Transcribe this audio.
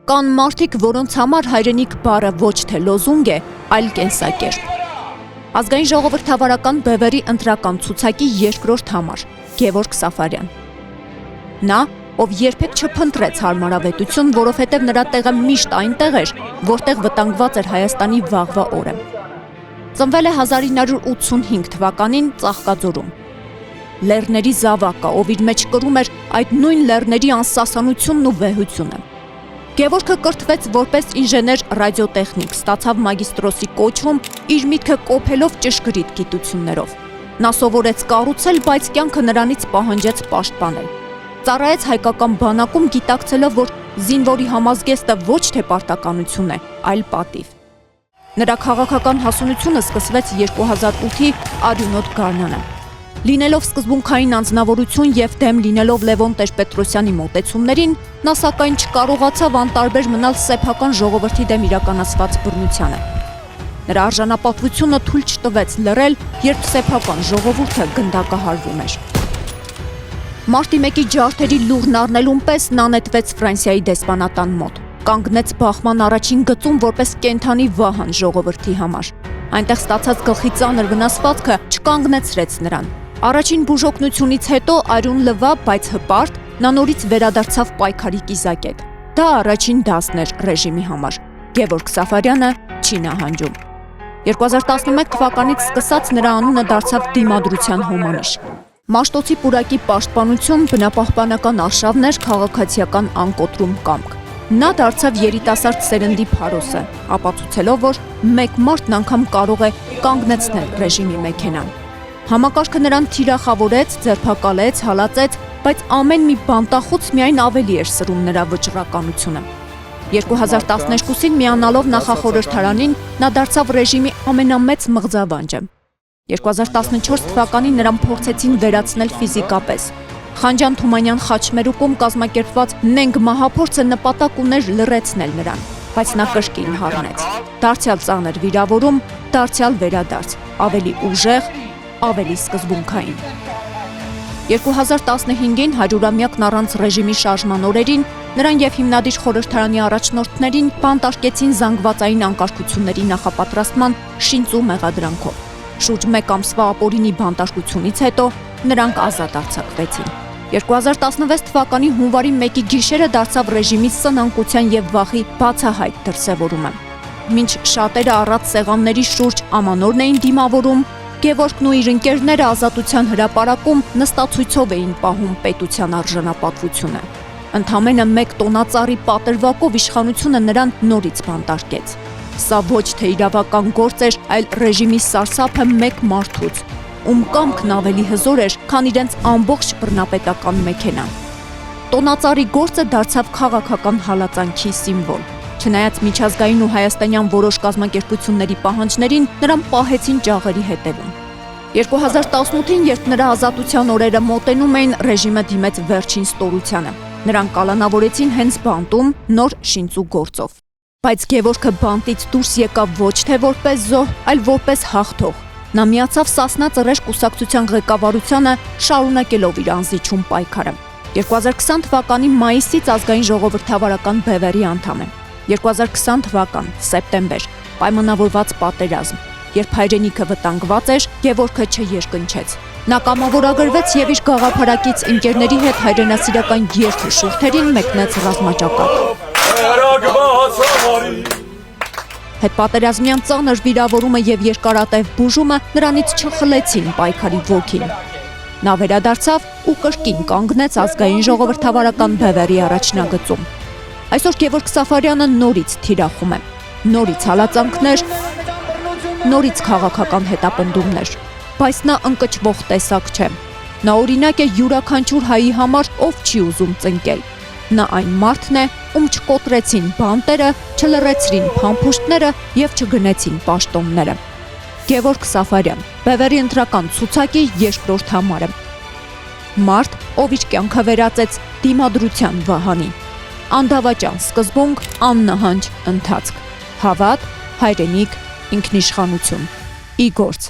Կան մարդիկ, որոնց համար հայրենիք բառը ոչ թե լոզունգ է, այլ կենսակերպ։ Ազգային ժողովրդավարական բևերի ընտրական ցուցակի երկրորդ համար Գևորգ Սաֆարյան։ Նա, ով երբեք չփնտրեց հարմարավետություն, որովհետև նրա տեղը միշտ այնտեղ էր, որտեղ վտանգված էր Հայաստանի վաղվա օրը։ Ծնվել է 1985 թվականին Ծաղկաձորում։ Լեռների զավակը, ով իր մեջ կրում էր այդ նույն լեռների անսասանությունն ու վեհությունը։ Գևորգը կրթվեց որպես ինժեներ ռադիոտեխնիկ, ստացավ մագիստրոսի կոչում, իր միտքը կոփելով ճշգրիտ գիտություններով։ Նա սովորեց կառուցել, բայց կյանքը նրանից պահանջեց պաշտպանել։ Ծառայեց հայկական բանակում, գիտակցելով, որ զինվորի համազգեստը ոչ թե պարտականություն է, այլ պատիվ։ Նրա քաղաքական հասունությունը սկսվեց 2008-ի արյունոտ գարնանը։ Լինելով սկզբունքային անձնավորություն եւ դեմ լինելով Լևոն Տեր-Պետրոսյանի մոտեցումներին, նա սակայն չկարողացավ անտարբեր մնալ սեփական ժողովրդի դեմ իրականացված բռնությանը։ Նրա արժանապատվությունը թույլ չտվեց լռել, երբ սեփական ժողովուրդը գնդակահարվում էր։ Մարտի 1-ի ջարդերի լուռն առնելուն պես նա նետվեց Ֆրանսիայի դեսպանատան մոտ։ Կանգնեց բախման առաջին գծում որպես կենթանի վահան ժողովրդի համար։ Այնտեղ ստացած գլխի ծանր վնասվածքը չկանգնեցրեց նրան։ Առաջին բուժօգնությունից հետո արյուն լվա, բայց հպարտ, նա նորից վերադարձավ պայքարի կիզակետ։ Դա առաջին դասն էր ռեժիմի համար։ Գևորգ Սաֆարյանը չի նահանջում։ 2011 թվականից սկսած նրա անունը դարձավ դիմադրության հոմանիշ։ Մաշտոցի պուրակի պաշտպանություն, բնապահպանական արշավներ, քաղաքացիական անկոտրում կամք։ Նա դարձավ երիտասարդ սերնդի փարոսը, ապացուցելով, որ մեկ մարդն անգամ կարող է կանգնեցնել ռեժիմի մեքենան։ Համակարգը նրան թիրախավորեց, ձերբակալեց, հալածեց, բայց ամեն մի բանտախոց միայն ավելի էր սրում նրա վճռականությունը։ 2012-ին միանալով նախախորհրդարանին նա դարձավ ռեժիմի ամենամեծ մղձավանջը։ 2014 թվականին նրան փորձեցին վերացնել ֆիզիկապես։ Խանջան Թումանյան խաչմերուկում կազմակերպված նենգ մահափորձը նպատակ ուներ լռեցնել նրան, բայց նա կրկին հառնեց։ Դարձյալ ծանր վիրավորում, դարձյալ վերադարձ, ավելի ուժեղ, ավելի սկզբունքային։ 2015-ին 100-ամյակն առանց ռեժիմի շարժման օրերին նրան եւ հիմնադիր խորհրդարանի առաջնորդներին բանտարկեցին զանգվածային անկարգությունների նախապատրաստման շինծու մեղադրանքով։ Շուրջ 1 ամսվա ապօրինի բանտարկությունից հետո նրանք ազատ արձակվեցին։ 2016 թվականի հունվարի 1-ի գիշերը դարձավ ռեժիմի սնանկության եւ վախի բացահայտ դրսևորումը։ Մինչ շատերը առած սեղանների շուրջ ամանորն էին դիմավորում, Գևորգն ու իր ընկերները Ազատության հրապարակում նստացույցով էին պահում պետության արժանապատվությունը։ Ընդամենը 1 տոնածառի պատրվակով իշխանությունը նրան նորից բանտարկեց։ Սա ոչ թե իրավական գործ էր, այլ ռեժիմի սարսափը մեկ մարդուց, ում կամքն ավելի հզոր էր, քան իրենց ամբողջ բռնապետական մեքենան։ Տոնածառի գործը դարձավ քաղաքական հալածանքի սիմվոլ։ Չնայած միջազգային ու հայաստանյան որոշ կազմակերպությունների պահանջներին, նրան պահեցին ճաղերի հետևում։ 2018-ին, երբ նրա ազատության օրերը մոտենում էին, ռեժիմը դիմեց վերջին ստորությանը։ Նրան կալանավորեցին հենց բանտում նոր շինծու գործով։ Բայց Գևորգը բանտից դուրս եկավ ոչ թե որպես զոհ, այլ որպես հաղթող։ Նա միացավ Սասնա ծռեր կուսակցության ղեկավարությանը, շարունակելով իր անզիջում պայքարը։ 2020 թվականի մայիսից ազգային ժողովրդավարական բևերի անդամ է։ 2020 թվական, սեպտեմբեր, պայմանավորված պատերազմ, երբ հայրենիքը վտանգված էր, Գևորգը չերկնչեց։ Նա կամավորագրվեց եւ իր գաղափարակից ընկերների հետ հայրենասիրական երթի շուրթերին մեկնեց ռազմաճակատ։ Հետպատերազմյան ծանր վիրավորումը եւ երկարատև բուժումը նրանից չխլեցին պայքարի ոգին։ Նա վերադարձավ ու կրկին կանգնեց ազգային ժողովրդավարական բևերի առաջնագծում։ Այսօր Գևորգ Սաֆարյանը նորից թիրախում է, նորից հալածանքներ, նորից քաղաքական հետապնդումներ, բայց նա ընկճվող տեսակ չէ։ Նա օրինակ է յուրաքանչյուր հայի համար, ով չի ուզում ծնկել։ Նա այն մարդն է, ում չկոտրեցին բանտերը, չլռեցրին փամփուշտները եւ չգնեցին պաշտոնները։ Գևորգ Սաֆարյան, բևերի ընտրական ցուցակի երկրորդ համարը։ Մարդ, ով իր կյանքը վերածեց դիմադրության վահանի։ Անդավաճան սկզբունք, աննահանջ ընթացք, հավատ, հայրենիք, ինքնիշխանություն, ի գործ։